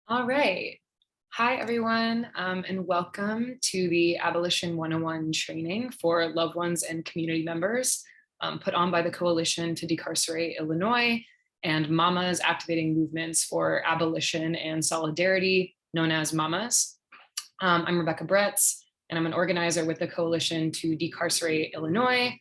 All right. Hi, everyone, and welcome to the Abolition 101 training for loved ones and community members put on by the Coalition to Decarcerate Illinois and Mamas Activating Movements for Abolition and Solidarity, known as Mamas. I'm Rebecca Bretz, and I'm an organizer with the Coalition to Decarcerate Illinois.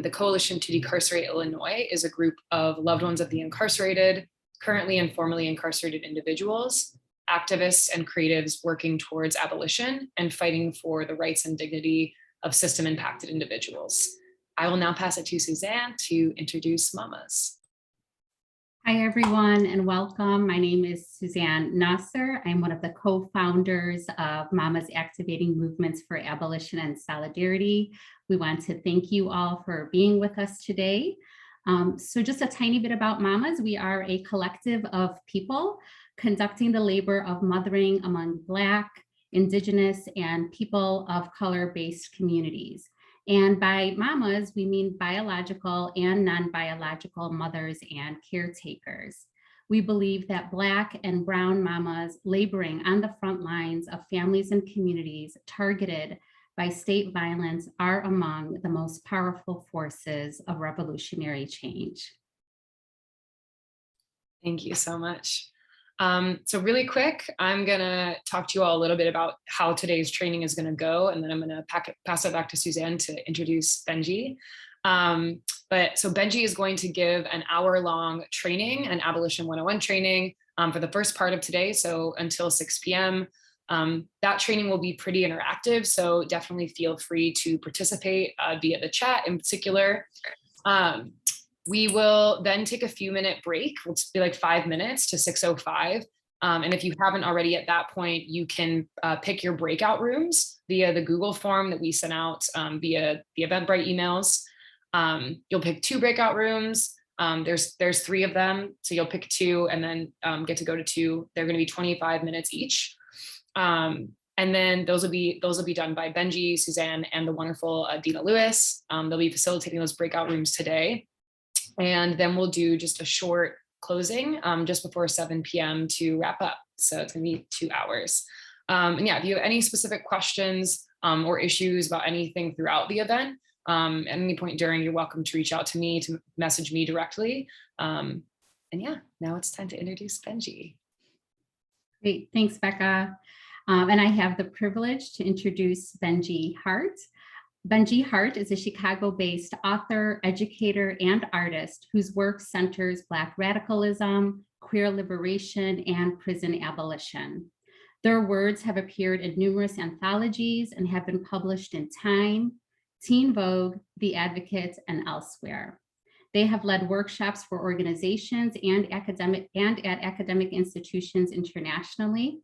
The Coalition to Decarcerate Illinois is a group of loved ones of the incarcerated, currently and formerly incarcerated individuals, activists and creatives working towards abolition and fighting for the rights and dignity of system impacted individuals. I will now pass it to Suzanne to introduce Mamas. Hi, everyone, and welcome. My name is Suzanne Nasser. I'm one of the co-founders of Mamas Activating Movements for Abolition and Solidarity. We want to thank you all for being with us today. So just a tiny bit about Mamas. We are a collective of people conducting the labor of mothering among Black, Indigenous, and people of color-based communities. And by mamas, we mean biological and non-biological mothers and caretakers. We believe that Black and brown mamas laboring on the front lines of families and communities targeted by state violence are among the most powerful forces of revolutionary change. Thank you so much. So really quick, I'm gonna talk to you all a little bit about how today's training is gonna go, and then I'm gonna pass it back to Suzanne to introduce Benji. So Benji is going to give an hour-long training, an Abolition 101 training for the first part of today, so until 6 p.m. That training will be pretty interactive, so definitely feel free to participate via the chat in particular. We will then take a few-minute break. It'll be like 5 minutes to 6:05. And if you haven't already at that point, you can pick your breakout rooms via the Google form that we sent out via the Eventbrite emails. You'll pick 2 breakout rooms. There's 3 of them, so you'll pick 2 and then get to go to 2. They're going to be 25 minutes each. And then those will be done by Benji, Suzanne, and the wonderful Dina Lewis. They'll be facilitating those breakout rooms today. And then we'll do just a short closing just before 7 p.m. to wrap up. So it's gonna be 2 hours. And yeah, if you have any specific questions or issues about anything throughout the event, at any point during, you're welcome to reach out to me, to message me directly. And yeah, now it's time to introduce Benji. Great, thanks, Becca. And I have the privilege to introduce Benji Hart. Benji Hart is a Chicago-based author, educator, and artist whose work centers Black radicalism, queer liberation, and prison abolition. Their words have appeared in numerous anthologies and have been published in Time, Teen Vogue, The Advocate, and elsewhere. They have led workshops for organizations and at academic institutions internationally,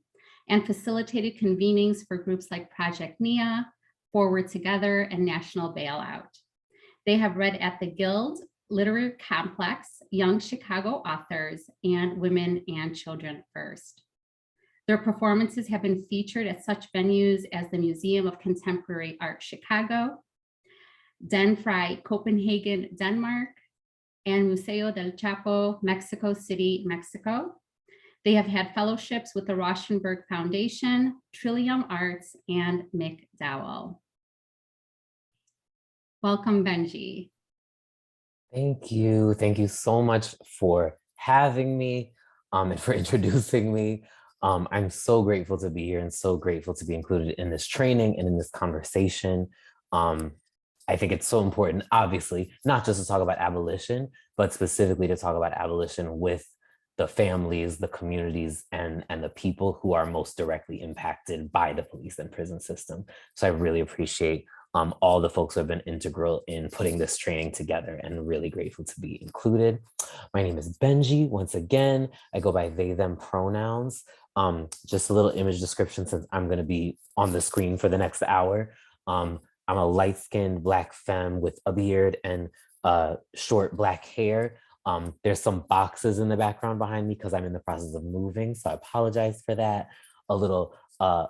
and facilitated convenings for groups like Project NIA, Forward Together, and National Bailout. They have read at the Guild, Literary Complex, Young Chicago Authors, and Women and Children First. Their performances have been featured at such venues as the Museum of Contemporary Art Chicago, Den Fry Copenhagen, Denmark, and Museo del Chapo, Mexico City, Mexico. They have had fellowships with the Rauschenberg Foundation, Trillium Arts, and McDowell. Welcome, Benji. Thank you. Thank you so much for having me and for introducing me. I'm so grateful to be here and so grateful to be included in this training and in this conversation. I think it's so important, obviously, not just to talk about abolition, but specifically to talk about abolition with the families, the communities, and the people who are most directly impacted by the police and prison system. So I really appreciate all the folks who have been integral in putting this training together, and really grateful to be included. My name is Benji. Once again, I go by they, them pronouns. Just a little image description, since I'm going to be on the screen for the next hour. I'm a light-skinned Black femme with a beard and short Black hair. There's some boxes in the background behind me because I'm in the process of moving, so I apologize for that. A little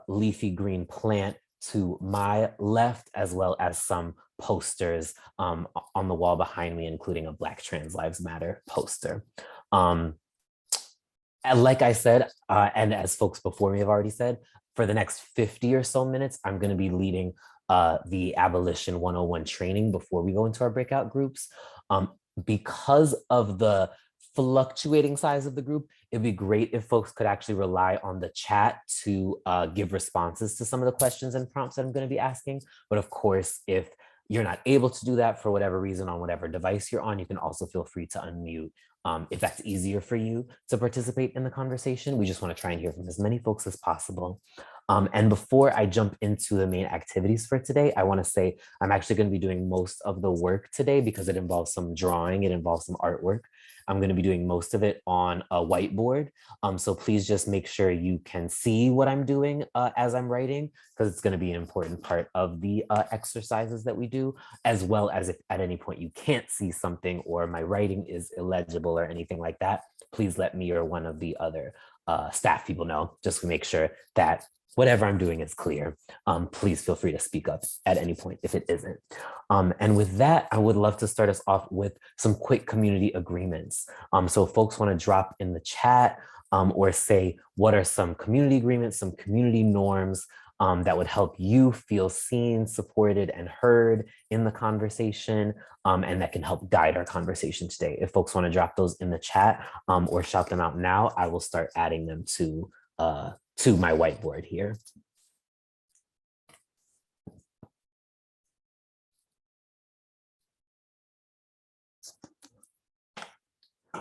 leafy green plant to my left, as well as some posters on the wall behind me, including a Black Trans Lives Matter poster. And like I said, and as folks before me have already said, for the next 50 or so minutes, I'm going to be leading the Abolition 101 training before we go into our breakout groups. Because of the fluctuating size of the group, it'd be great if folks could actually rely on the chat to give responses to some of the questions and prompts that I'm going to be asking. But of course, if you're not able to do that for whatever reason on whatever device you're on, you can also feel free to unmute if that's easier for you to participate in the conversation. We just want to try and hear from as many folks as possible. And before I jump into the main activities for today, I want to say I'm actually going to be doing most of the work today because it involves some drawing, it involves some artwork. I'm going to be doing most of it on a whiteboard. So please just make sure you can see what I'm doing as I'm writing, because it's going to be an important part of the exercises that we do, as well as if at any point you can't see something or my writing is illegible or anything like that, please let me or one of the other staff people know, just to make sure that whatever I'm doing is clear. Please feel free to speak up at any point if it isn't. And with that, I would love to start us off with some quick community agreements. So if folks want to drop in the chat or say, what are some community agreements, some community norms that would help you feel seen, supported, and heard in the conversation, and that can help guide our conversation today. If folks want to drop those in the chat or shout them out now, I will start adding them to my whiteboard here.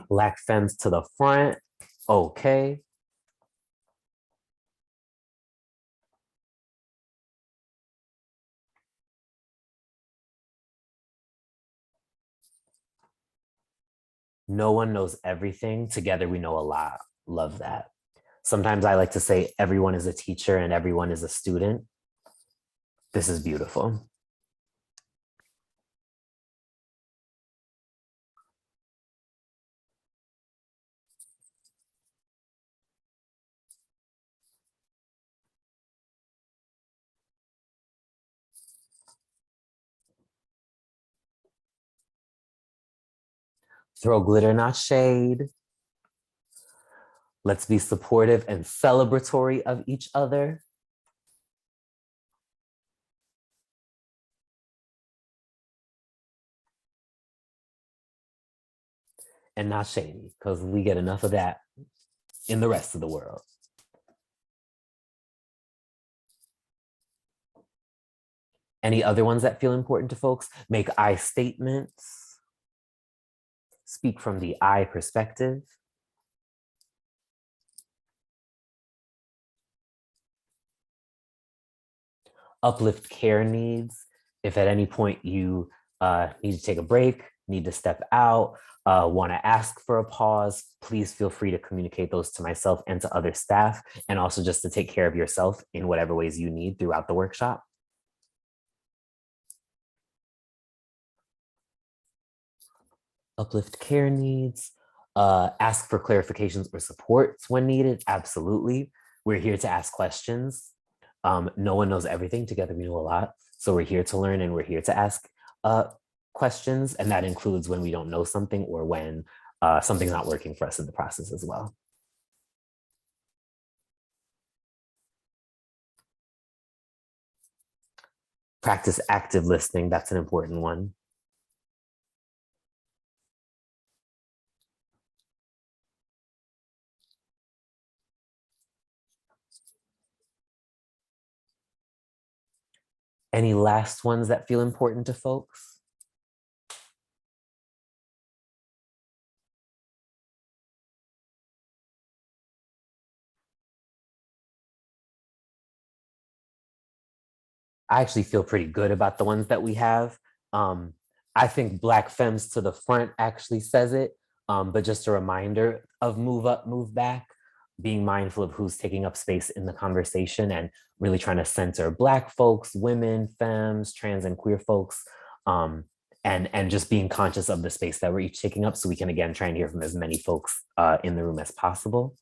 Black femmes to the front. Okay. No one knows everything. Together we know a lot. Love that. Sometimes I like to say everyone is a teacher and everyone is a student. This is beautiful. Throw glitter, not shade. Let's be supportive and celebratory of each other. And not shady, because we get enough of that in the rest of the world. Any other ones that feel important to folks? Make I statements. Speak from the I perspective. Uplift care needs. If at any point you need to take a break, need to step out, want to ask for a pause, please feel free to communicate those to myself and to other staff, and also just to take care of yourself in whatever ways you need throughout the workshop. Uplift care needs. Ask for clarifications or supports when needed. Absolutely. We're here to ask questions. No one knows everything. Together we know a lot. So we're here to learn and we're here to ask questions. And that includes when we don't know something or when something's not working for us in the process as well. Practice active listening. That's an important one. Any last ones that feel important to folks? I actually feel pretty good about the ones that we have. I think Black Femmes to the Front actually says it, but just a reminder of move up, move back, being mindful of who's taking up space in the conversation and really trying to center Black folks, women, femmes, trans and queer folks, and just being conscious of the space that we're each taking up so we can, again, try and hear from as many folks in the room as possible.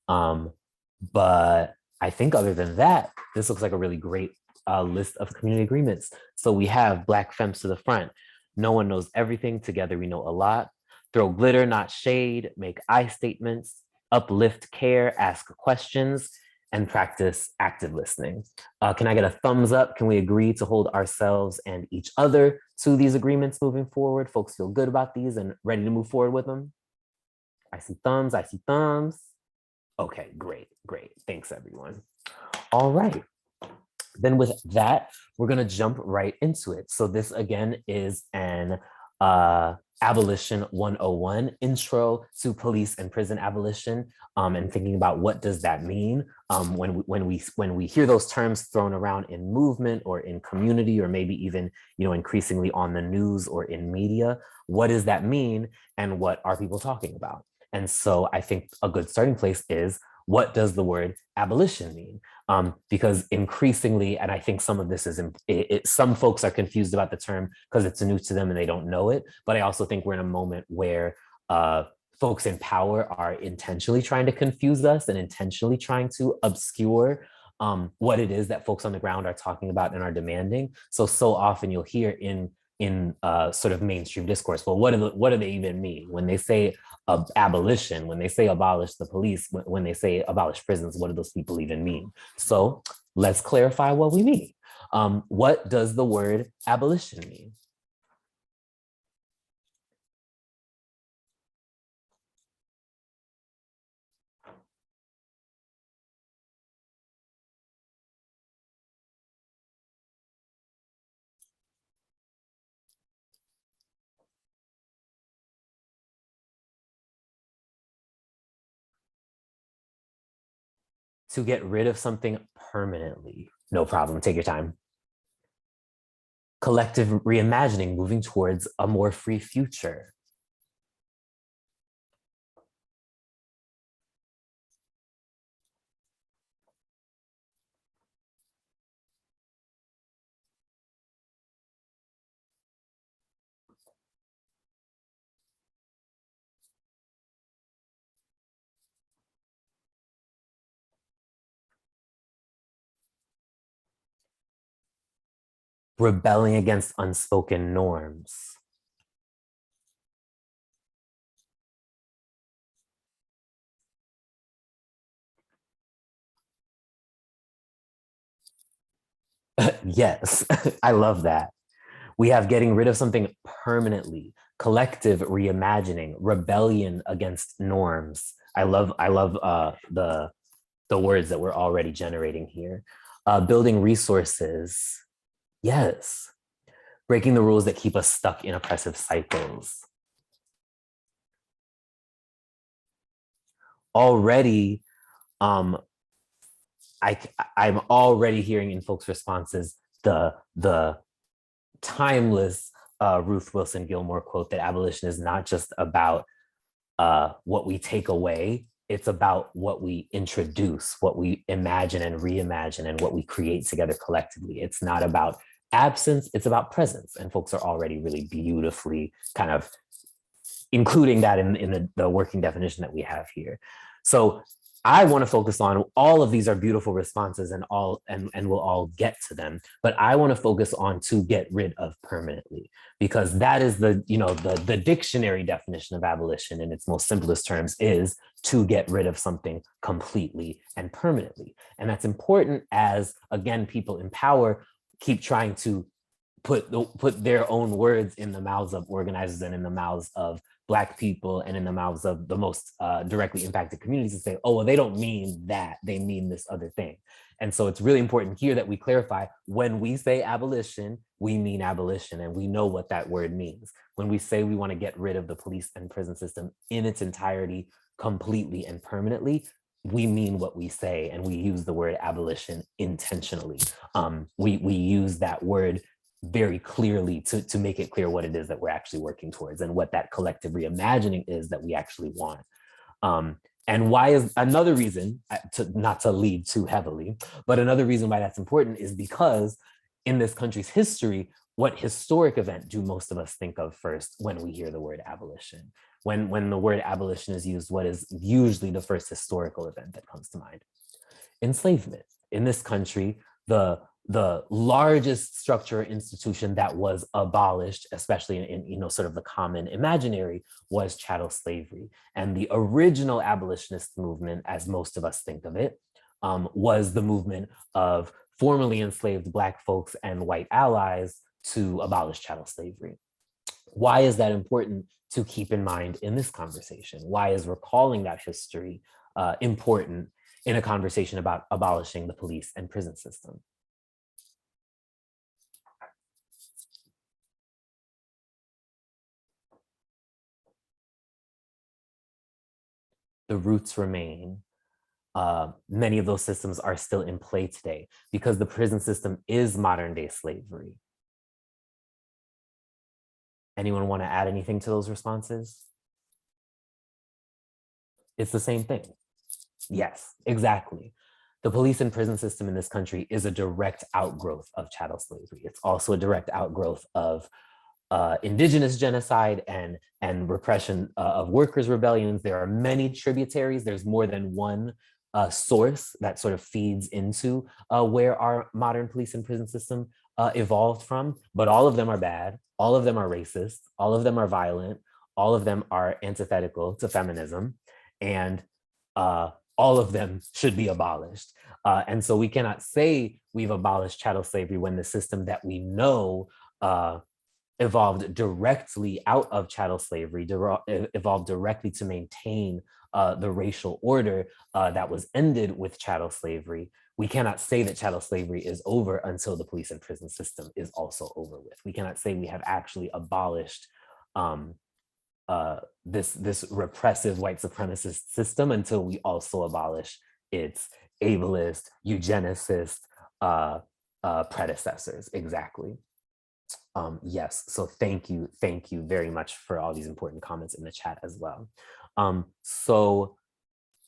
But I think other than that, this looks like a really great list of community agreements. So we have Black Femmes to the Front. No one knows everything. Together we know a lot. Throw glitter, not shade. Make I statements. uplift care, ask questions, and practice active listening. Can I get a thumbs up? Can we agree to hold ourselves and each other to these agreements moving forward? Folks feel good about these and ready to move forward with them? I see thumbs, I see thumbs. Okay, great, great. Thanks, everyone. All right. Then with that, we're gonna jump right into it. So this again is an Abolition 101, Intro to Police and Prison Abolition, and thinking about what does that mean when we hear those terms thrown around in movement or in community, or maybe even increasingly on the news or in media. What does that mean, and what are people talking about? And so I think a good starting place is, what does the word abolition mean? Because increasingly, and I think some of this is, some folks are confused about the term because it's new to them and they don't know it. But I also think we're in a moment where folks in power are intentionally trying to confuse us and intentionally trying to obscure what it is that folks on the ground are talking about and are demanding. So often you'll hear in sort of mainstream discourse, well, what do they even mean when they say abolition, when they say abolish the police, when they say abolish prisons? What do those people even mean? So let's clarify what we mean. What does the word abolition mean? To get rid of something permanently. No problem, take your time. Collective reimagining, moving towards a more free future. Rebelling against unspoken norms. Yes, I love that. We have getting rid of something permanently, collective reimagining, rebellion against norms. I love the words that we're already generating here. Building resources. Yes. Breaking the rules that keep us stuck in oppressive cycles. Already, I'm already hearing in folks' responses the timeless Ruth Wilson Gilmore quote that abolition is not just about what we take away, it's about what we introduce, what we imagine and reimagine, and what we create together collectively. It's not about absence, it's about presence. And folks are already really beautifully kind of including that in the working definition that we have here. So I want to focus on, all of these are beautiful responses and we'll all get to them, but I want to focus on to get rid of permanently, because that is the dictionary definition of abolition in its most simplest terms is to get rid of something completely and permanently. And that's important as, again, people in power keep trying to put their own words in the mouths of organizers and in the mouths of Black people and in the mouths of the most directly impacted communities, and say, oh, well, they don't mean that, they mean this other thing. And so it's really important here that we clarify, when we say abolition, we mean abolition, and we know what that word means. When we say we want to get rid of the police and prison system in its entirety, completely and permanently, we mean what we say, and we use the word abolition intentionally. We use that word very clearly to make it clear what it is that we're actually working towards and what that collective reimagining is that we actually want. And why is another reason, not to lead too heavily, but another reason why that's important is because in this country's history, what historic event do most of us think of first when we hear the word abolition? When the word abolition is used, what is usually the first historical event that comes to mind? Enslavement. In this country, the largest structure or institution that was abolished, especially in sort of the common imaginary, was chattel slavery. And the original abolitionist movement, as most of us think of it, was the movement of formerly enslaved Black folks and white allies to abolish chattel slavery. Why is that important to keep in mind in this conversation? Why is recalling that history important in a conversation about abolishing the police and prison system? The roots remain. Many of those systems are still in play today because the prison system is modern day slavery. Anyone want to add anything to those responses? It's the same thing. Yes, exactly. The police and prison system in this country is a direct outgrowth of chattel slavery. It's also a direct outgrowth of indigenous genocide and repression of workers' rebellions. There are many tributaries. There's more than one source that sort of feeds into where our modern police and prison system evolved from, but all of them are bad. All of them are racist. All of them are violent. All of them are antithetical to feminism. And all of them should be abolished. And so we cannot say we've abolished chattel slavery when the system that we know evolved directly out of chattel slavery, evolved directly to maintain the racial order that was ended with chattel slavery. We cannot say that chattel slavery is over until the police and prison system is also over with. We cannot say we have actually abolished this repressive white supremacist system until we also abolish its ableist, eugenicist predecessors. Exactly. Yes, so thank you very much for all these important comments in the chat as well. So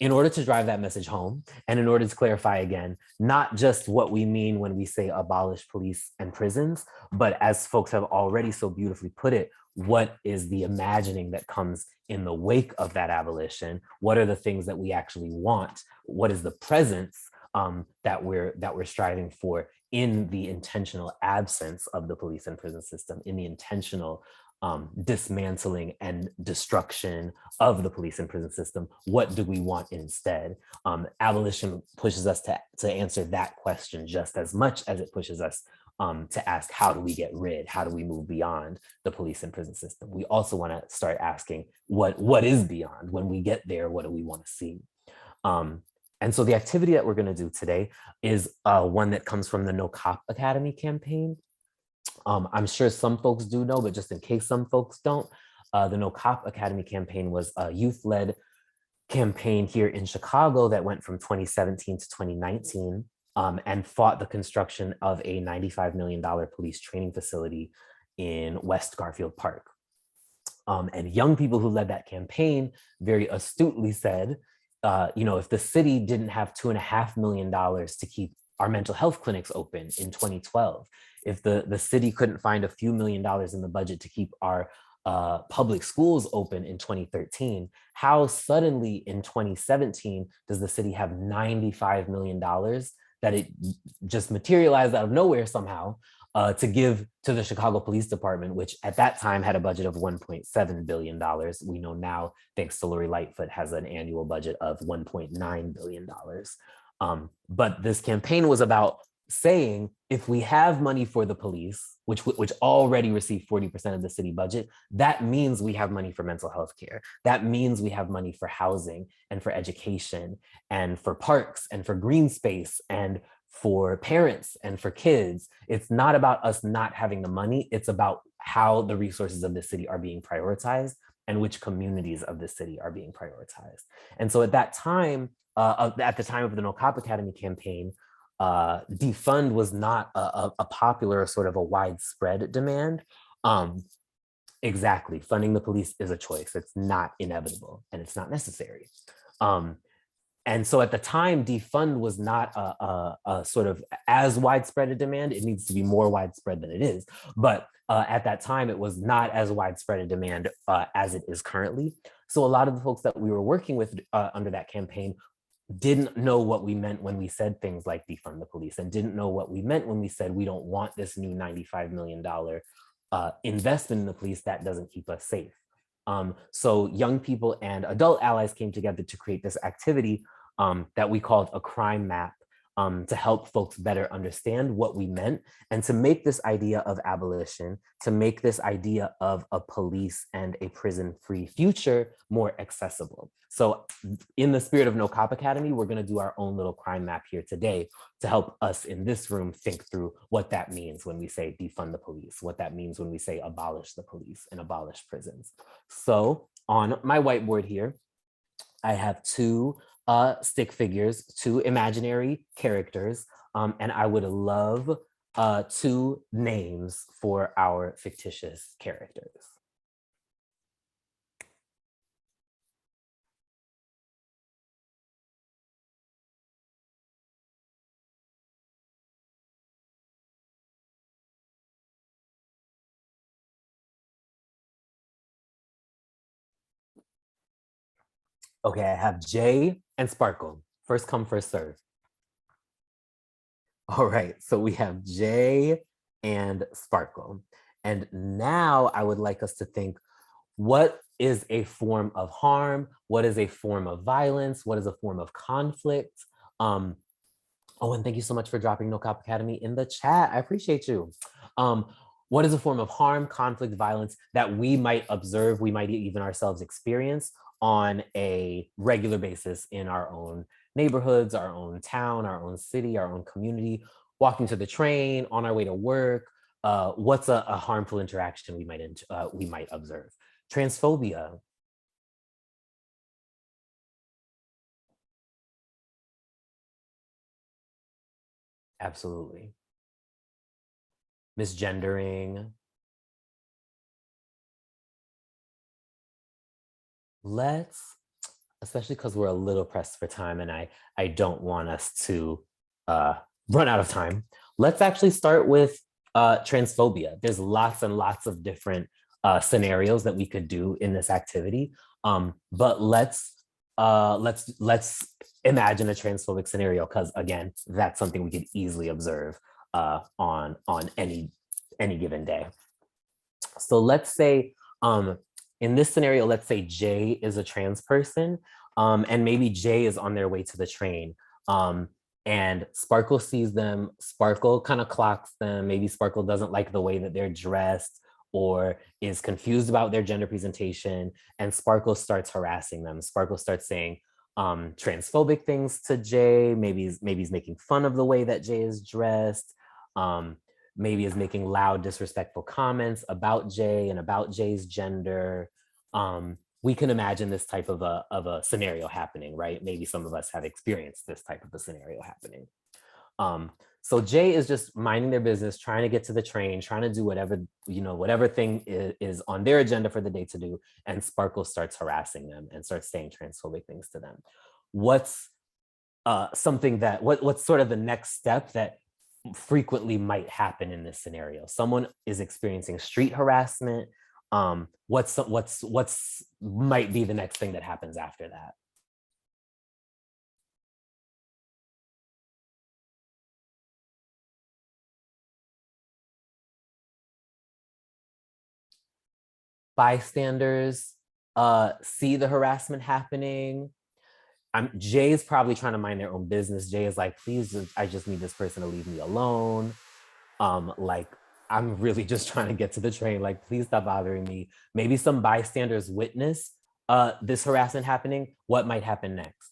in order to drive that message home, and in order to clarify again, not just what we mean when we say abolish police and prisons, but as folks have already so beautifully put it, what is the imagining that comes in the wake of that abolition? What are the things that we actually want? What is the presence that we're striving for in the intentional absence of the police and prison system, in the intentional dismantling and destruction of the police and prison system? What do we want instead? Abolition pushes us to answer that question just as much as it pushes us to ask, how do we get rid? How do we move beyond the police and prison system? We also want to start asking, what is beyond? When we get there, what do we want to see? And so the activity that we're going to do today is one that comes from the No Cop Academy campaign. I'm sure some folks do know, but just in case some folks don't, the No Cop Academy campaign was a youth-led campaign here in Chicago that went from 2017 to 2019 and fought the construction of a $95 million police training facility in West Garfield Park. And young people who led that campaign very astutely said, if the city didn't have $2.5 million to keep our mental health clinics open in 2012, if the city couldn't find a few $1 million in the budget to keep our public schools open in 2013, how suddenly in 2017 does the city have $95 million that it just materialized out of nowhere somehow to give to the Chicago Police Department, which at that time had a budget of $1.7 billion. We know now, thanks to Lori Lightfoot, has an annual budget of $1.9 billion. But this campaign was about saying, if we have money for the police, which already receive 40% of the city budget, that means we have money for mental health care. That means we have money for housing and for education and for parks and for green space and for parents and for kids. It's not about us not having the money. It's about how the resources of the city are being prioritized and which communities of the city are being prioritized. And so at that time, at the time of the No Cop Academy campaign, defund was not a popular, sort of a widespread demand. Exactly, funding the police is a choice. It's not inevitable and it's not necessary. And so at the time, defund was not a sort of as widespread a demand. It needs to be more widespread than it is. But at that time, it was not as widespread a demand as it is currently. So a lot of the folks that we were working with under that campaign didn't know what we meant when we said things like defund the police, and didn't know what we meant when we said we don't want this new $95 million investment in the police that doesn't keep us safe. So young people and adult allies came together to create this activity that we called a crime map, to help folks better understand what we meant, and to make this idea of abolition, to make this idea of a police and a prison-free future more accessible. So in the spirit of No Cop Academy, we're going to do our own little crime map here today to help us in this room think through what that means when we say defund the police, what that means when we say abolish the police and abolish prisons. So on my whiteboard here, I have two stick figures, two imaginary characters, and I would love two names for our fictitious characters. Okay, I have Jay and Sparkle. First come, first serve. All right, so we have Jay and Sparkle. And now I would like us to think, what is a form of harm? What is a form of violence? What is a form of conflict? Oh, and thank you so much for dropping No Cop Academy in the chat. I appreciate you. What is a form of harm, conflict, violence that we might observe, we might even ourselves experience on a regular basis in our own neighborhoods, our own town, our own city, our own community, walking to the train, on our way to work? What's a harmful interaction we might observe? Transphobia. Absolutely. Misgendering. Let's, especially because we're a little pressed for time and I don't want us to run out of time. Let's actually start with transphobia. There's lots and lots of different scenarios that we could do in this activity. But let's imagine a transphobic scenario, because again, that's something we could easily observe on any given day. So let's say in this scenario, let's say Jay is a trans person, and maybe Jay is on their way to the train, and Sparkle sees them. Sparkle kind of clocks them. Maybe Sparkle doesn't like the way that they're dressed or is confused about their gender presentation, and Sparkle starts harassing them. Sparkle starts saying transphobic things to Jay. Maybe he's making fun of the way that Jay is dressed. Maybe is making loud, disrespectful comments about Jay and about Jay's gender. We can imagine this type of a scenario happening, right? Maybe some of us have experienced this type of a scenario happening. So Jay is just minding their business, trying to get to the train, trying to do whatever thing is on their agenda for the day to do, and Sparkle starts harassing them and starts saying transphobic things to them. What's what's sort of the next step that frequently might happen in this scenario? Someone is experiencing street harassment. What's might be the next thing that happens after that? Bystanders see the harassment happening. Jay is probably trying to mind their own business. Jay is like, please, I just need this person to leave me alone. Like, I'm really just trying to get to the train. Like, please stop bothering me. Maybe some bystanders witness this harassment happening. What might happen next?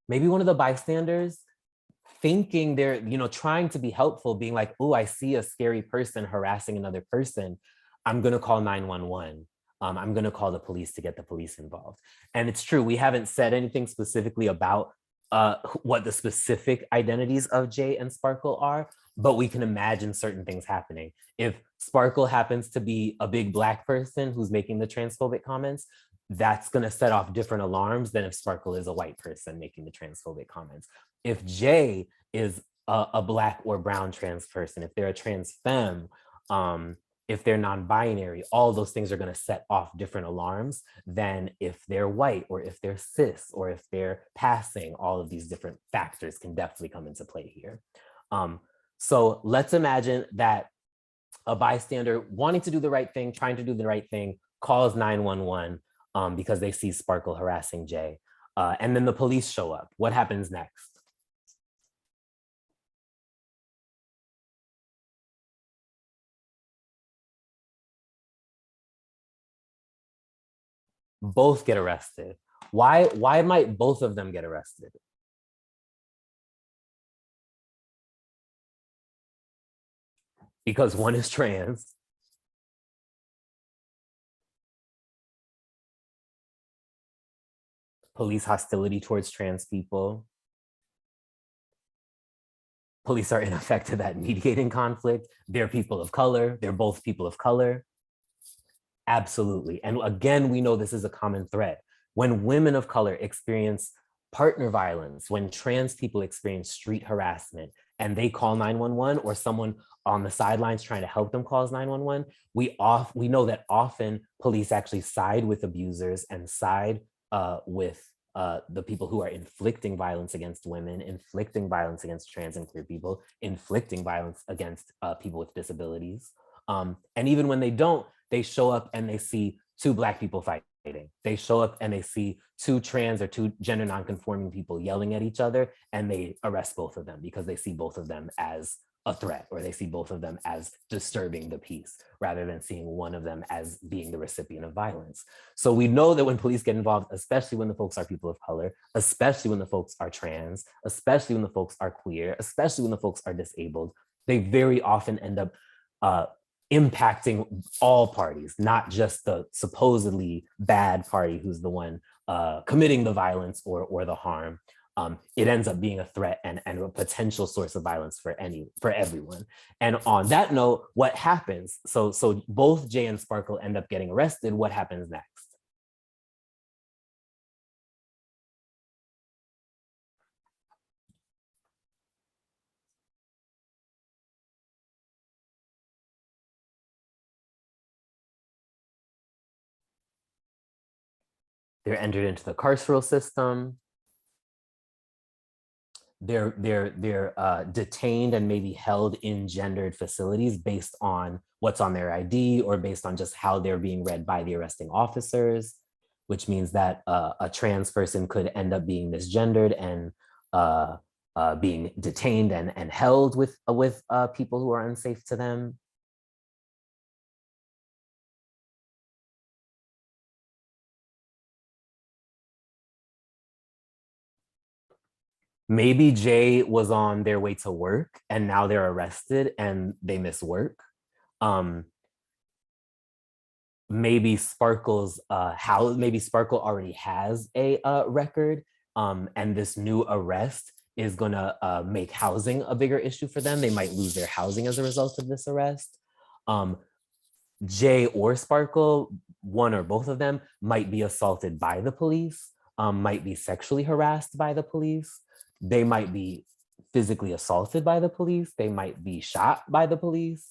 Maybe one of the bystanders, thinking they're trying to be helpful, being like, oh, I see a scary person harassing another person, I'm going to call 911. I'm going to call the police to get the police involved. And it's true, we haven't said anything specifically about what the specific identities of Jay and Sparkle are, but we can imagine certain things happening. If Sparkle happens to be a big Black person who's making the transphobic comments, that's going to set off different alarms than if Sparkle is a white person making the transphobic comments. If Jay is a Black or brown trans person, if they're a trans femme, if they're non-binary, all those things are going to set off different alarms than if they're white or if they're cis or if they're passing. All of these different factors can definitely come into play here. So let's imagine that a bystander wanting to do the right thing, trying to do the right thing, calls 911 because they see Sparkle harassing Jay. And then the police show up. What happens next? Both get arrested. Why might both of them get arrested? Because one is trans. Police hostility towards trans people. Police are ineffective at mediating conflict. They're people of color. They're both people of color. Absolutely. And again, we know this is a common thread. When women of color experience partner violence, when trans people experience street harassment and they call 911, or someone on the sidelines trying to help them calls 911, we know that often police actually side with abusers and side with the people who are inflicting violence against women, inflicting violence against trans and queer people, inflicting violence against people with disabilities. And even when they don't, they show up and they see two Black people fighting. They show up and they see two trans or two gender nonconforming people yelling at each other, and they arrest both of them because they see both of them as a threat, or they see both of them as disturbing the peace, rather than seeing one of them as being the recipient of violence. So we know that when police get involved, especially when the folks are people of color, especially when the folks are trans, especially when the folks are queer, especially when the folks are disabled, they very often end up impacting all parties, not just the supposedly bad party who's the one committing the violence or the harm. It ends up being a threat and a potential source of violence for everyone. And on that note, what happens? So both Jay and Sparkle end up getting arrested. What happens next? They're entered into the carceral system. They're detained and maybe held in gendered facilities based on what's on their ID or based on just how they're being read by the arresting officers, which means that a trans person could end up being misgendered and being detained and held with people who are unsafe to them. Maybe Jay was on their way to work and now they're arrested and they miss work. Maybe Sparkle's maybe Sparkle already has a record, and this new arrest is gonna make housing a bigger issue for them. They might lose their housing as a result of this arrest. Jay or Sparkle, one or both of them, might be assaulted by the police, might be sexually harassed by the police. They might be physically assaulted by the police. They might be shot by the police.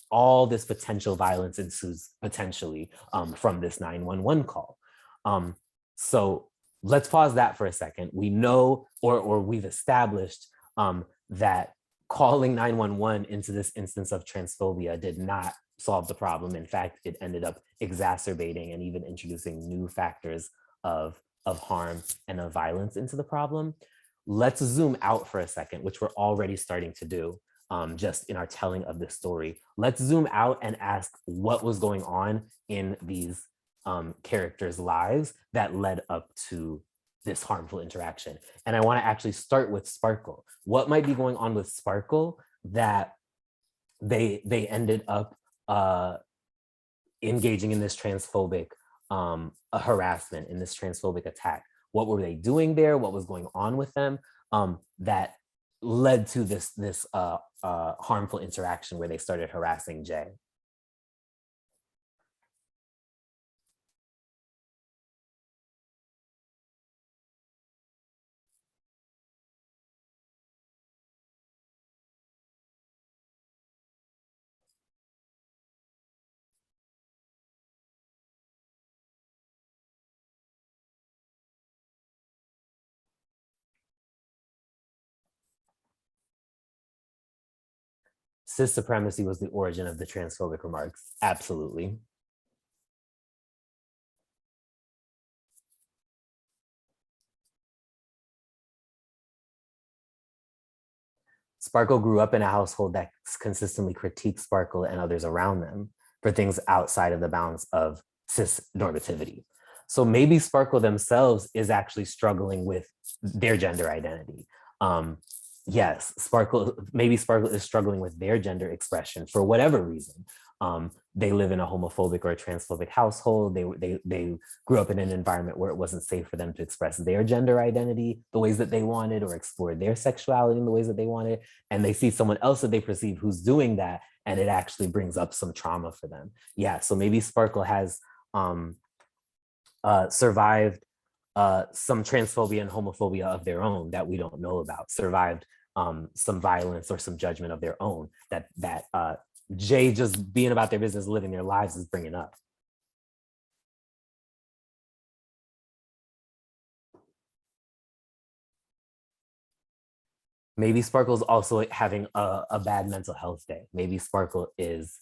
All this potential violence ensues potentially from this 911 call. So let's pause that for a second. We know, or we've established that calling 911 into this instance of transphobia did not solve the problem. In fact, it ended up exacerbating and even introducing new factors of harm and of violence into the problem. Let's zoom out for a second, which we're already starting to do just in our telling of this story. Let's zoom out and ask what was going on in these characters' lives that led up to this harmful interaction. And I want to actually start with Sparkle. What might be going on with Sparkle that they ended up engaging in this transphobic harassment, in this transphobic attack? What were they doing there? What was going on with them that led to this harmful interaction where they started harassing Jay? cis supremacy was the origin of the transphobic remarks. Absolutely. Sparkle grew up in a household that consistently critiqued Sparkle and others around them for things outside of the bounds of cis normativity. So maybe Sparkle themselves is actually struggling with their gender identity. Yes, maybe Sparkle is struggling with their gender expression for whatever reason. They live in a homophobic or a transphobic household. They grew up in an environment where it wasn't safe for them to express their gender identity the ways that they wanted or explore their sexuality in the ways that they wanted. And they see someone else that they perceive who's doing that, and it actually brings up some trauma for them. Yeah, so maybe Sparkle has survived some transphobia and homophobia of their own that we don't know about, survived some violence or some judgment of their own that Jay just being about their business, living their lives is bringing up. Maybe Sparkle's also having a bad mental health day. Maybe Sparkle is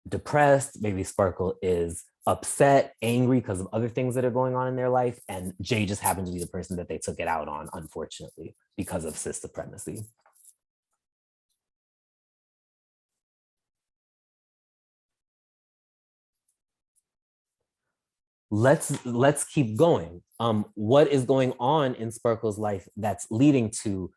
depressed. Maybe Sparkle is upset, angry because of other things that are going on in their life. And Jay just happened to be the person that they took it out on, unfortunately, because of cis supremacy. Let's keep going. What is going on in Sparkle's life that's leading to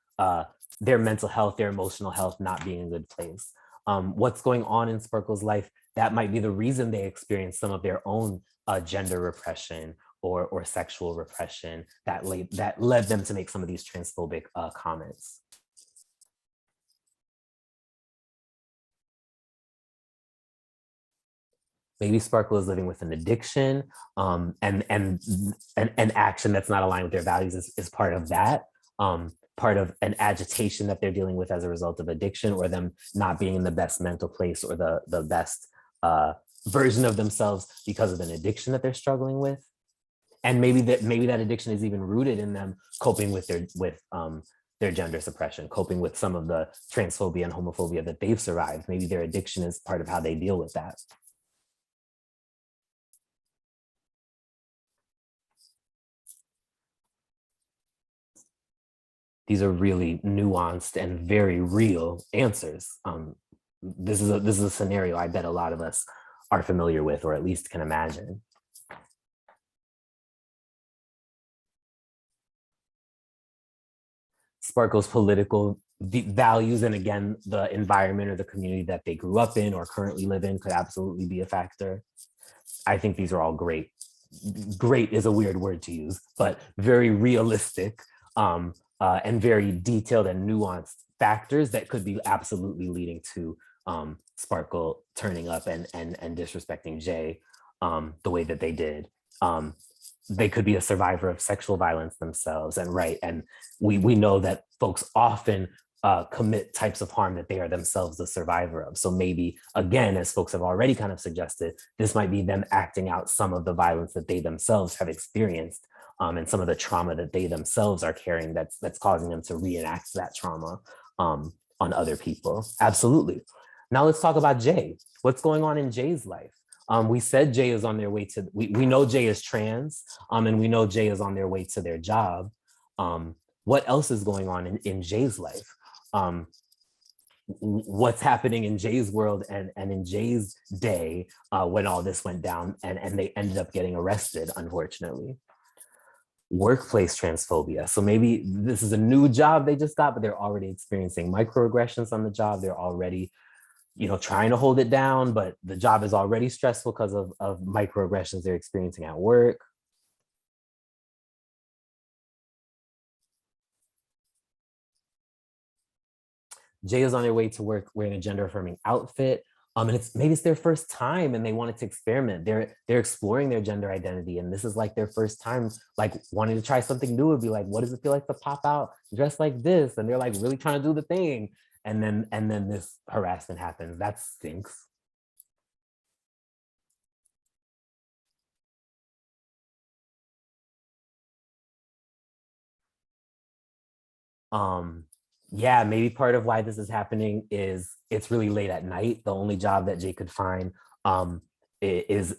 their mental health, their emotional health not being in a good place? What's going on in Sparkle's life that might be the reason they experience some of their own gender repression or sexual repression that led them to make some of these transphobic comments? Maybe Sparkle is living with an addiction, and an action that's not aligned with their values is part of that. Part of an agitation that they're dealing with as a result of addiction, or them not being in the best mental place or the best version of themselves because of an addiction that they're struggling with. And maybe that addiction is even rooted in them coping with their gender suppression, coping with some of the transphobia and homophobia that they've survived. Maybe their addiction is part of how they deal with that. These are really nuanced and very real answers. This is a scenario I bet a lot of us are familiar with, or at least can imagine. Sparkle's political values, and again, the environment or the community that they grew up in or currently live in could absolutely be a factor. I think these are all great. Great is a weird word to use, but very realistic and very detailed and nuanced factors that could be absolutely leading to Sparkle turning up and disrespecting Jay the way that they did. They could be a survivor of sexual violence themselves, and we know that folks often commit types of harm that they are themselves the survivor of. So maybe, again, as folks have already kind of suggested, this might be them acting out some of the violence that they themselves have experienced, and some of the trauma that they themselves are carrying that's causing them to reenact that trauma on other people. Absolutely. Now let's talk about Jay. What's going on in Jay's life? We said Jay is on their way to, we know Jay is trans, and we know Jay is on their way to their job. What else is going on in Jay's life? What's happening in Jay's world and in Jay's day when all this went down and they ended up getting arrested, unfortunately. Workplace transphobia. So maybe this is a new job they just got, but they're already experiencing microaggressions on the job. They're already, trying to hold it down, but the job is already stressful because of microaggressions they're experiencing at work. Jay is on their way to work wearing a gender affirming outfit. And maybe it's their first time and they wanted to experiment. They're exploring their gender identity. And this is like their first time, like wanting to try something new. Would be like, what does it feel like to pop out dressed like this? And they're like really trying to do the thing. And then this harassment happens. That stinks. yeah, maybe part of why this is happening is it's really late at night. The only job that Jay could find um, is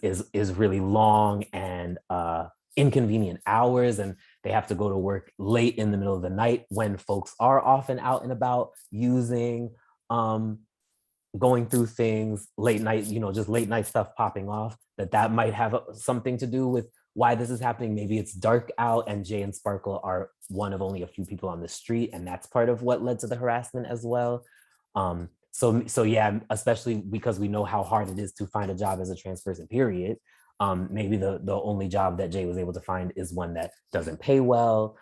really long and inconvenient hours, and they have to go to work late in the middle of the night when folks are often out and about using, going through things late night, just late night stuff popping off. That might have something to do with why this is happening. Maybe it's dark out and Jay and Sparkle are one of only a few people on the street, and that's part of what led to the harassment as well. So yeah, especially because we know how hard it is to find a job as a trans person, period. Maybe the only job that Jay was able to find is one that doesn't pay well,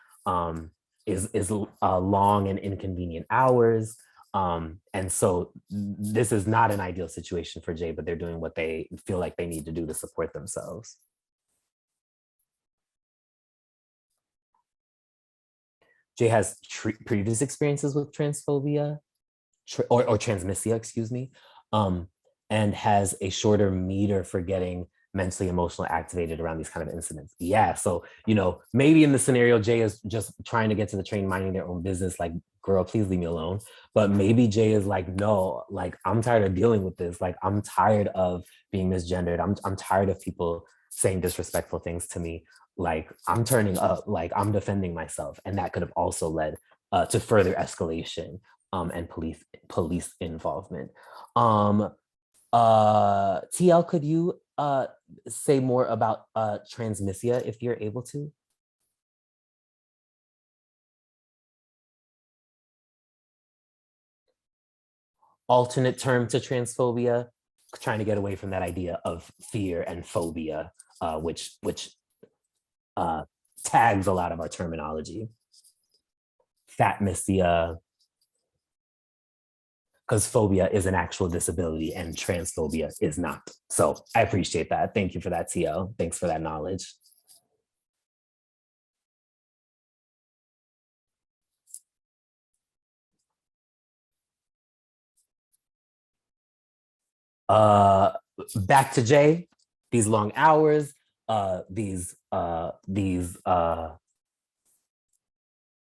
is long and inconvenient hours. And so this is not an ideal situation for Jay, but they're doing what they feel like they need to do to support themselves. Jay has previous experiences with transphobia or transmisia, excuse me, and has a shorter meter for getting mentally emotionally activated around these kind of incidents. Yeah, so maybe in the scenario Jay is just trying to get to the train, minding their own business, like, girl, please leave me alone. But maybe Jay is like, no, like, I'm tired of dealing with this. Like, I'm tired of being misgendered. I'm tired of people saying disrespectful things to me. Like, I'm turning up, like, I'm defending myself. And that could have also led to further escalation and police involvement. TL, could you say more about transmisia if you're able to? Alternate term to transphobia, trying to get away from that idea of fear and phobia, which tags a lot of our terminology. Fatmisia, because phobia is an actual disability and transphobia is not. So I appreciate that. Thank you for that, TL. Thanks for that knowledge. Back to Jay, these long hours, these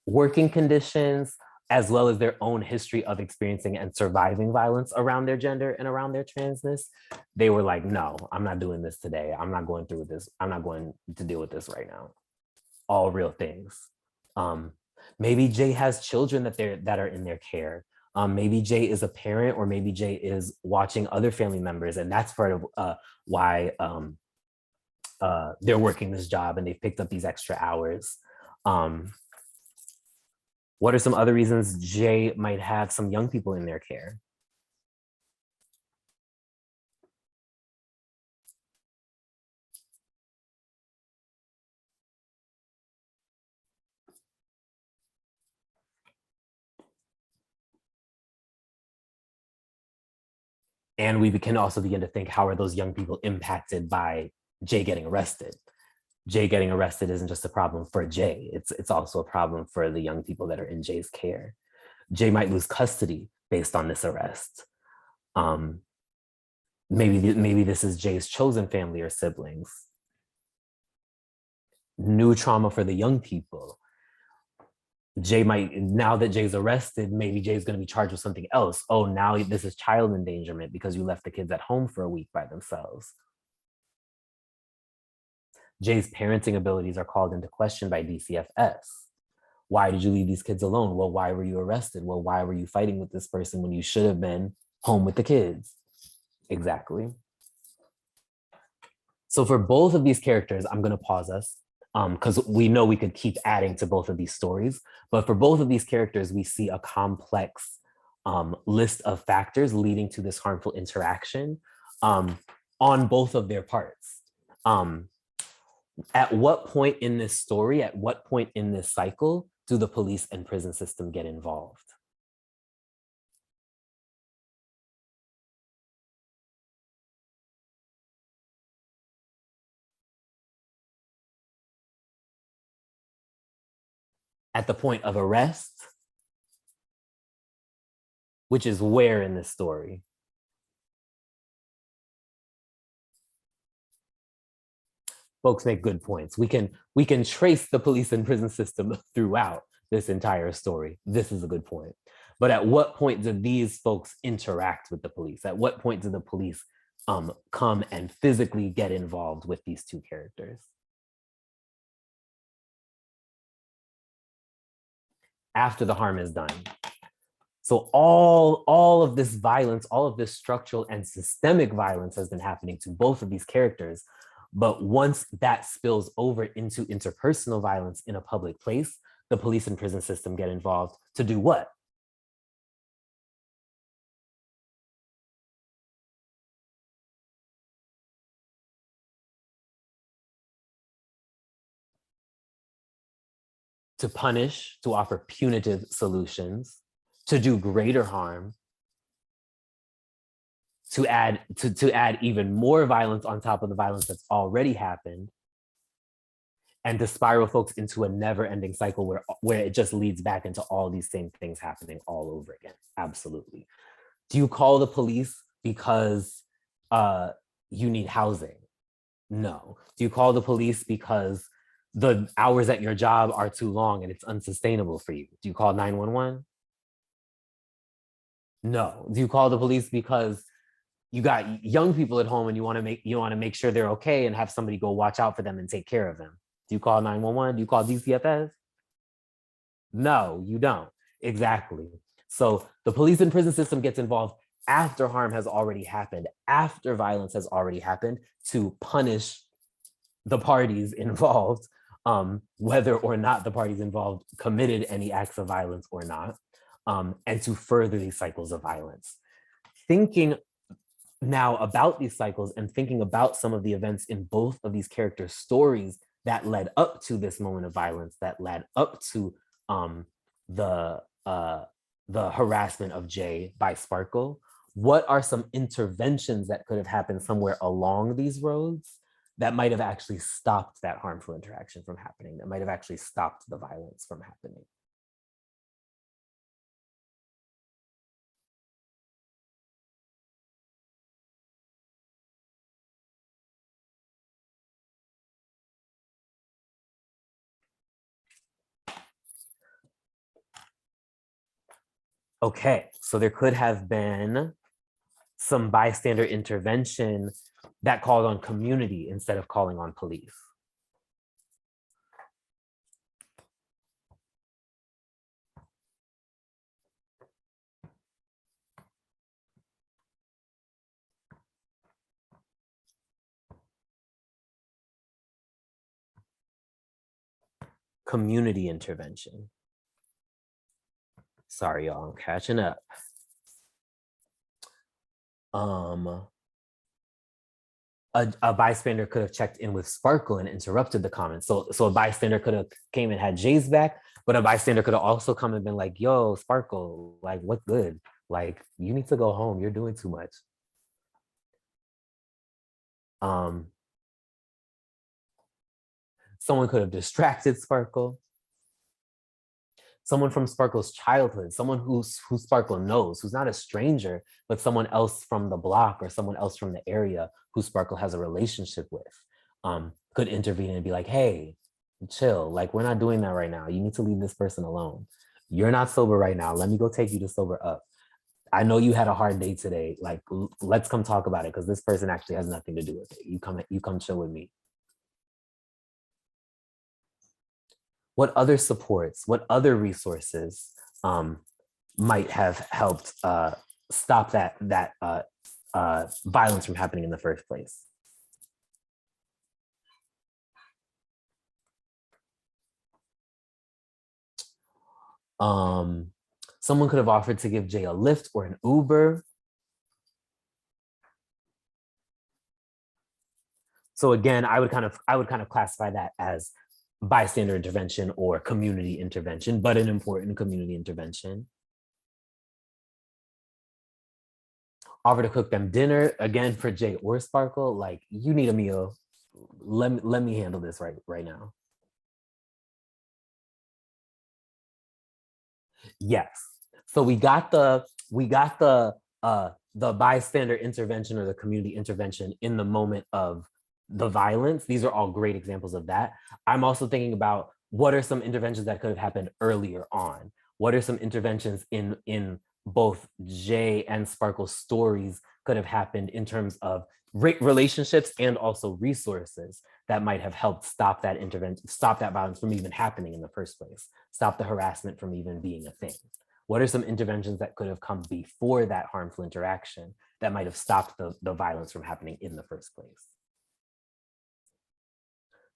working conditions, as well as their own history of experiencing and surviving violence around their gender and around their transness. They were like, no, I'm not doing this today. I'm not going through with this. I'm not going to deal with this right now. All real things. Maybe Jay has children that are in their care. Maybe Jay is a parent, or maybe Jay is watching other family members, and that's part of why they're working this job and they've picked up these extra hours. What are some other reasons Jay might have some young people in their care? And we can also begin to think, how are those young people impacted by Jay getting arrested? Jay getting arrested isn't just a problem for Jay, it's also a problem for the young people that are in Jay's care. Jay might lose custody based on this arrest. Maybe this is Jay's chosen family or siblings. New trauma for the young people. Jay might, now that Jay's arrested, maybe Jay's going to be charged with something else. Oh, now this is child endangerment because you left the kids at home for a week by themselves. Jay's parenting abilities are called into question by DCFS. Why did you leave these kids alone? Well, why were you arrested? Well, why were you fighting with this person when you should have been home with the kids? Exactly. So for both of these characters, I'm going to pause us because we know we could keep adding to both of these stories. But for both of these characters, we see a complex list of factors leading to this harmful interaction on both of their parts. At what point in this story, at what point in this cycle, do the police and prison system get involved? At the point of arrest, which is where in this story? Folks make good points. We can trace the police and prison system throughout. this entire story. This is a good point. But at what point do these folks interact with the police? At what point do the police come and physically get involved with these two characters? After the harm is done. So all of this violence, all of this structural and systemic violence has been happening to both of these characters. But once that spills over into interpersonal violence in a public place, the police and prison system get involved to do what? To punish, to offer punitive solutions, to do greater harm, to add even more violence on top of the violence that's already happened, and to spiral folks into a never-ending cycle where it just leads back into all these same things happening all over again. Absolutely. Do you call the police because you need housing? No. Do you call the police because the hours at your job are too long and it's unsustainable for you? Do you call 911? No. Do you call the police because you got young people at home and you want to make sure they're okay and have somebody go watch out for them and take care of them? Do you call 911? Do you call DCFS? No, you don't. Exactly. So the police and prison system gets involved after harm has already happened, after violence has already happened, to punish the parties involved, whether or not the parties involved committed any acts of violence or not, and to further these cycles of violence. Thinking now about these cycles and thinking about some of the events in both of these characters' stories that led up to this moment of violence, that led up to the harassment of Jay by Sparkle, what are some interventions that could have happened somewhere along these roads that might have actually stopped that harmful interaction from happening, that might have actually stopped the violence from happening? Okay, so there could have been some bystander intervention that called on community instead of calling on police. Community intervention. Sorry, y'all, I'm catching up. A bystander could have checked in with Sparkle and interrupted the comments. So a bystander could have came and had Jay's back, but a bystander could have also come and been like, yo, Sparkle, like, what good? Like, you need to go home. You're doing too much. Someone could have distracted Sparkle. Someone from Sparkle's childhood, someone who Sparkle knows, who's not a stranger, but someone else from the block or someone else from the area who Sparkle has a relationship with, could intervene and be like, hey, chill, like, we're not doing that right now. You need to leave this person alone. You're not sober right now. Let me go take you to sober up. I know you had a hard day today. Like, let's come talk about it because this person actually has nothing to do with it. You come chill with me. What other supports, what other resources might have helped stop that violence from happening in the first place? Someone could have offered to give Jay a Lyft or an Uber. So again, I would kind of classify that as bystander intervention or community intervention, but an important community intervention. Offer to cook them dinner, again, for Jay or Sparkle, like, you need a meal. Let me handle this right now. Yes. So we got the bystander intervention or the community intervention in the moment of the violence. These are all great examples of that. I'm also thinking about what are some interventions that could have happened earlier on? What are some interventions in both Jay and Sparkle's stories could have happened in terms of relationships and also resources that might have helped stop that intervention, stop that violence from even happening in the first place, stop the harassment from even being a thing? What are some interventions that could have come before that harmful interaction that might have stopped the violence from happening in the first place?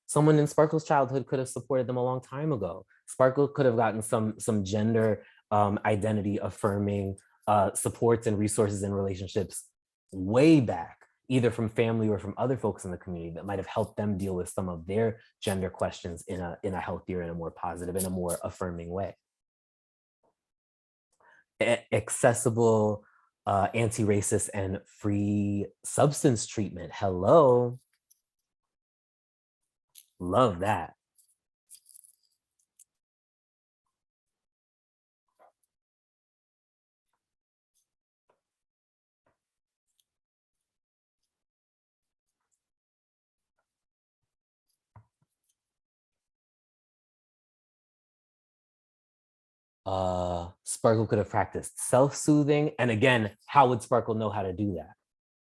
Someone in Sparkle's childhood could have supported them a long time ago. Sparkle could have gotten some gender identity affirming supports and resources and relationships way back, either from family or from other folks in the community, that might have helped them deal with some of their gender questions in a healthier and a more positive and a more affirming way. Accessible, anti-racist and free substance treatment. Hello. Love that. Sparkle could have practiced self-soothing. And again, how would Sparkle know how to do that?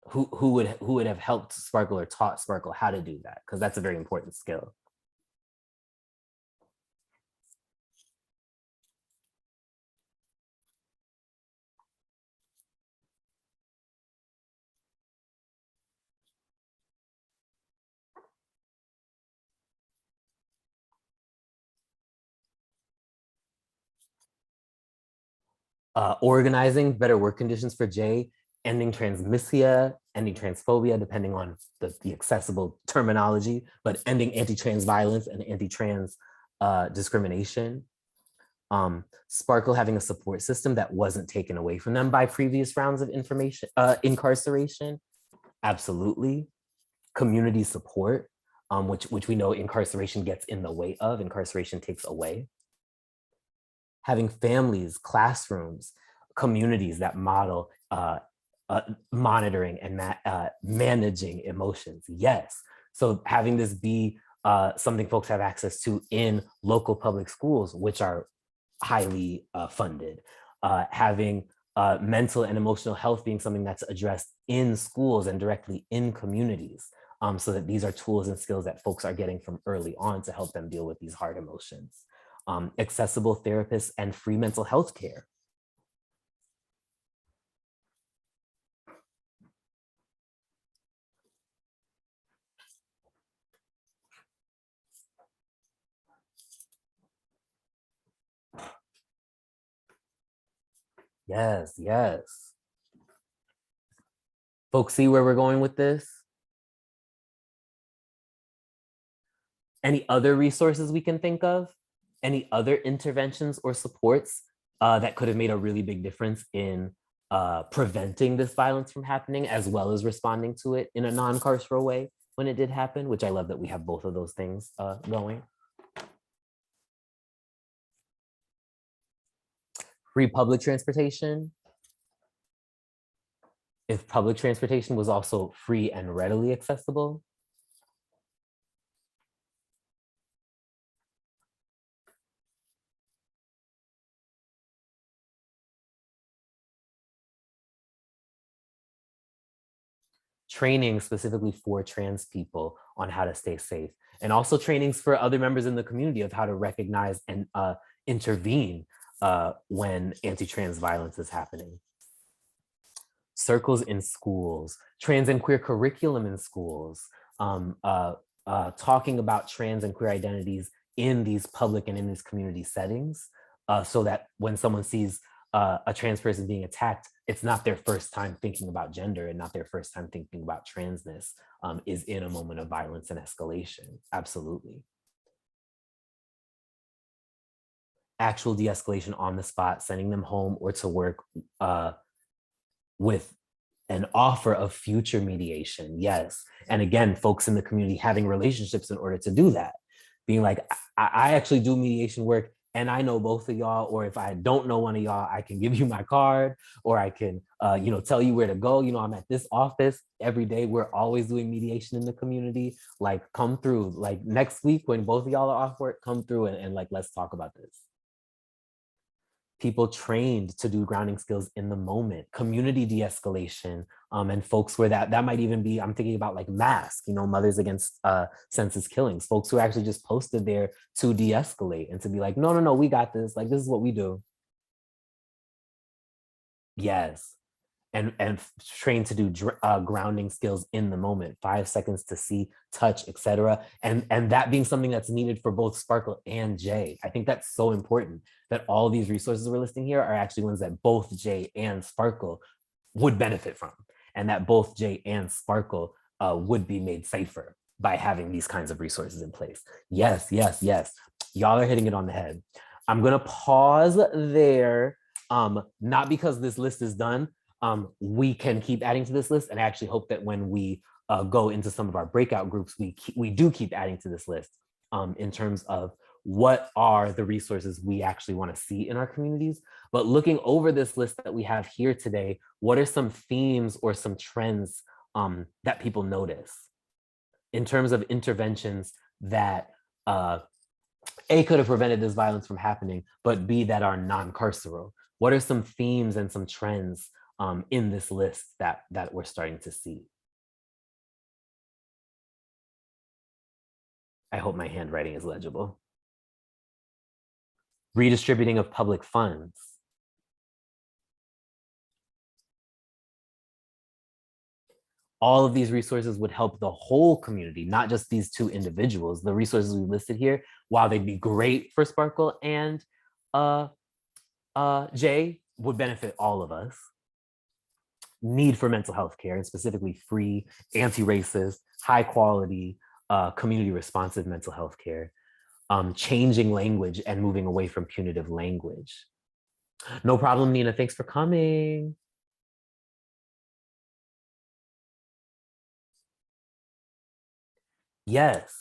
Who would have helped Sparkle or taught Sparkle how to do that? Because that's a very important skill. Organizing better work conditions for Jay, ending transmisia, ending transphobia, depending on the accessible terminology, but ending anti-trans violence and anti-trans discrimination. Sparkle having a support system that wasn't taken away from them by previous rounds of incarceration. Absolutely. Community support, which we know incarceration gets in the way of, incarceration takes away. Having families, classrooms, communities that model monitoring and managing emotions. Yes. So having this be something folks have access to in local public schools, which are highly funded. Having mental and emotional health being something that's addressed in schools and directly in communities. So that these are tools and skills that folks are getting from early on to help them deal with these hard emotions. Accessible therapists and free mental health care. Yes, yes. Folks, see where we're going with this? Any other resources we can think of? Any other interventions or supports that could have made a really big difference in preventing this violence from happening, as well as responding to it in a non-carceral way when it did happen, which I love that we have both of those things going. Free public transportation. If public transportation was also free and readily accessible. Training specifically for trans people on how to stay safe, and also trainings for other members in the community of how to recognize and intervene when anti-trans violence is happening. Circles in schools, trans and queer curriculum in schools, talking about trans and queer identities in these public and in these community settings, so that when someone sees a trans person being attacked, it's not their first time thinking about gender and not their first time thinking about transness, is in a moment of violence and escalation. Absolutely. Actual de-escalation on the spot, sending them home or to work with an offer of future mediation. Yes. And again, folks in the community having relationships in order to do that. Being like, I actually do mediation work and I know both of y'all, or if I don't know one of y'all, I can give you my card, or I can, tell you where to go. I'm at this office every day. We're always doing mediation in the community. Like, come through. Like, next week when both of y'all are off work, come through and like, let's talk about this. People trained to do grounding skills in the moment, community de-escalation, and folks where that might even be, I'm thinking about like Mask, Mothers Against Senseless Killings, folks who actually just posted there to de-escalate and to be like, no, we got this. Like, this is what we do. Yes. And trained to do grounding skills in the moment, 5 seconds to see, touch, etc. And that being something that's needed for both Sparkle and Jay. I think that's so important that all these resources we're listing here are actually ones that both Jay and Sparkle would benefit from, and that both Jay and Sparkle would be made safer by having these kinds of resources in place. Yes. Y'all are hitting it on the head. I'm gonna pause there, not because this list is done. We can keep adding to this list, and I actually hope that when we go into some of our breakout groups, we do keep adding to this list in terms of what are the resources we actually want to see in our communities. But looking over this list that we have here today, what are some themes or some trends that people notice in terms of interventions that A, could have prevented this violence from happening, but B, that are non-carceral? What are some themes and some trends in this list that we're starting to see? I hope my handwriting is legible. Redistributing of public funds. All of these resources would help the whole community, not just these two individuals. The resources we listed here, while they'd be great for Sparkle and Jay, would benefit all of us. Need for mental health care, and specifically free, anti-racist, high quality, community responsive mental health care. Changing language and moving away from punitive language. No problem, Nina. Thanks for coming. Yes.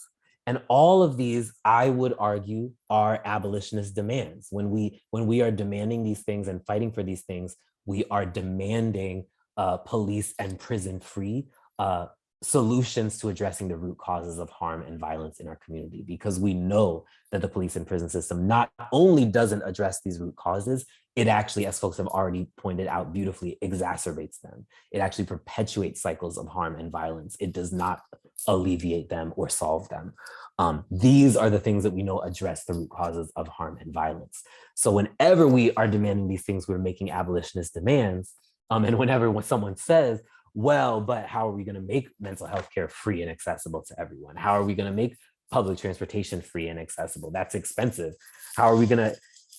And all of these, I would argue, are abolitionist demands. When we are demanding these things and fighting for these things, we are demanding police and prison-free solutions to addressing the root causes of harm and violence in our community, because we know that the police and prison system not only doesn't address these root causes, it actually, as folks have already pointed out beautifully, exacerbates them. It actually perpetuates cycles of harm and violence. It does not alleviate them or solve them. These are the things that we know address the root causes of harm and violence. So whenever we are demanding these things, we're making abolitionist demands. And when someone says, well, but how are we going to make mental health care free and accessible to everyone? How are we going to make public transportation free and accessible? That's expensive. How are we going to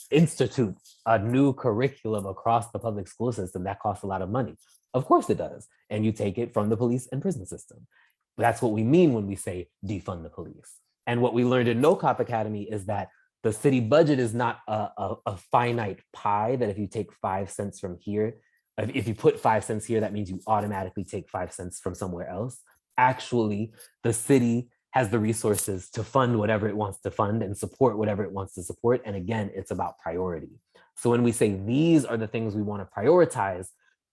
institute a new curriculum across the public school system? That costs a lot of money. Of course it does. And you take it from the police and prison system. That's what we mean when we say defund the police. And what we learned in No Cop Academy is that the city budget is not a finite pie, that if you take 5 cents from here, if you put 5 cents here, that means you automatically take 5 cents from somewhere else. Actually, the city has the resources to fund whatever it wants to fund and support whatever it wants to support. And again, it's about priority. So when we say these are the things we want to prioritize,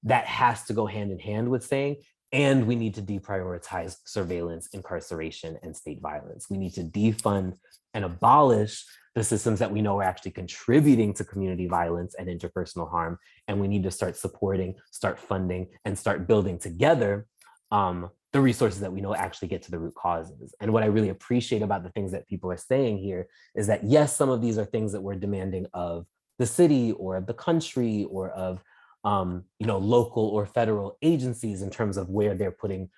that has to go hand in hand with saying, and we need to deprioritize surveillance, incarceration, and state violence. We need to defund and abolish the systems that we know are actually contributing to community violence and interpersonal harm. And we need to start supporting, start funding, and start building together the resources that we know actually get to the root causes. And what I really appreciate about the things that people are saying here is that, yes, some of these are things that we're demanding of the city or of the country or of local or federal agencies in terms of where they're putting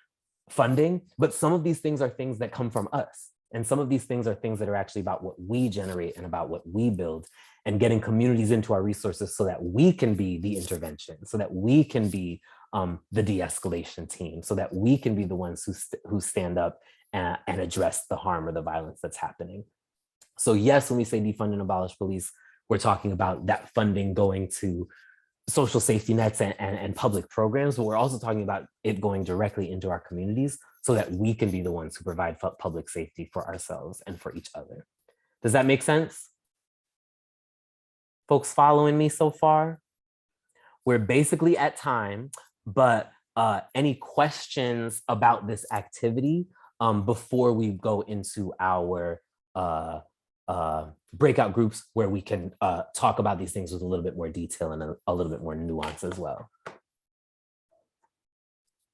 funding, but some of these things are things that come from us. And some of these things are things that are actually about what we generate and about what we build, and getting communities into our resources so that we can be the intervention, so that we can be the de-escalation team, so that we can be the ones who stand up and address the harm or the violence that's happening. So yes, when we say defund and abolish police, we're talking about that funding going to social safety nets and public programs, but we're also talking about it going directly into our communities so that we can be the ones who provide public safety for ourselves and for each other. Does that make sense? Folks following me so far? We're basically at time, but any questions about this activity before we go into our breakout groups where we can talk about these things with a little bit more detail and a little bit more nuance as well.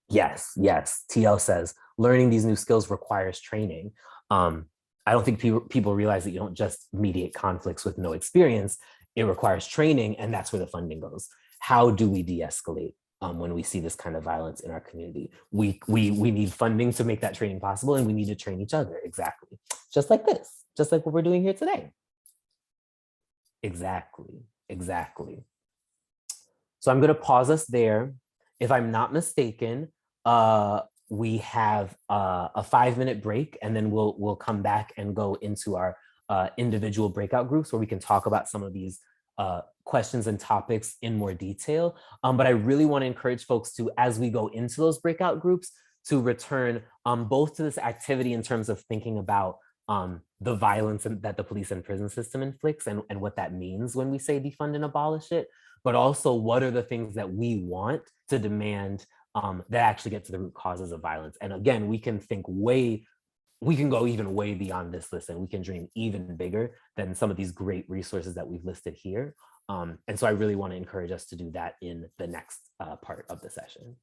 Yes, yes. TL says, learning these new skills requires training. I don't think people realize that you don't just mediate conflicts with no experience. It requires training, and that's where the funding goes. How do we de-escalate when we see this kind of violence in our community? We need funding to make that training possible, and we need to train each other, exactly. Just like this, just like what we're doing here today. Exactly, exactly. So I'm gonna pause us there. If I'm not mistaken, we have a 5-minute break, and then we'll come back and go into our individual breakout groups where we can talk about some of these questions and topics in more detail. But I really want to encourage folks to, as we go into those breakout groups, to return both to this activity in terms of thinking about the violence that the police and prison system inflicts and what that means when we say defund and abolish it, but also what are the things that we want to demand that actually get to the root causes of violence. And again, we can go even way beyond this list, and we can dream even bigger than some of these great resources that we've listed here. And so I really want to encourage us to do that in the next part of the session.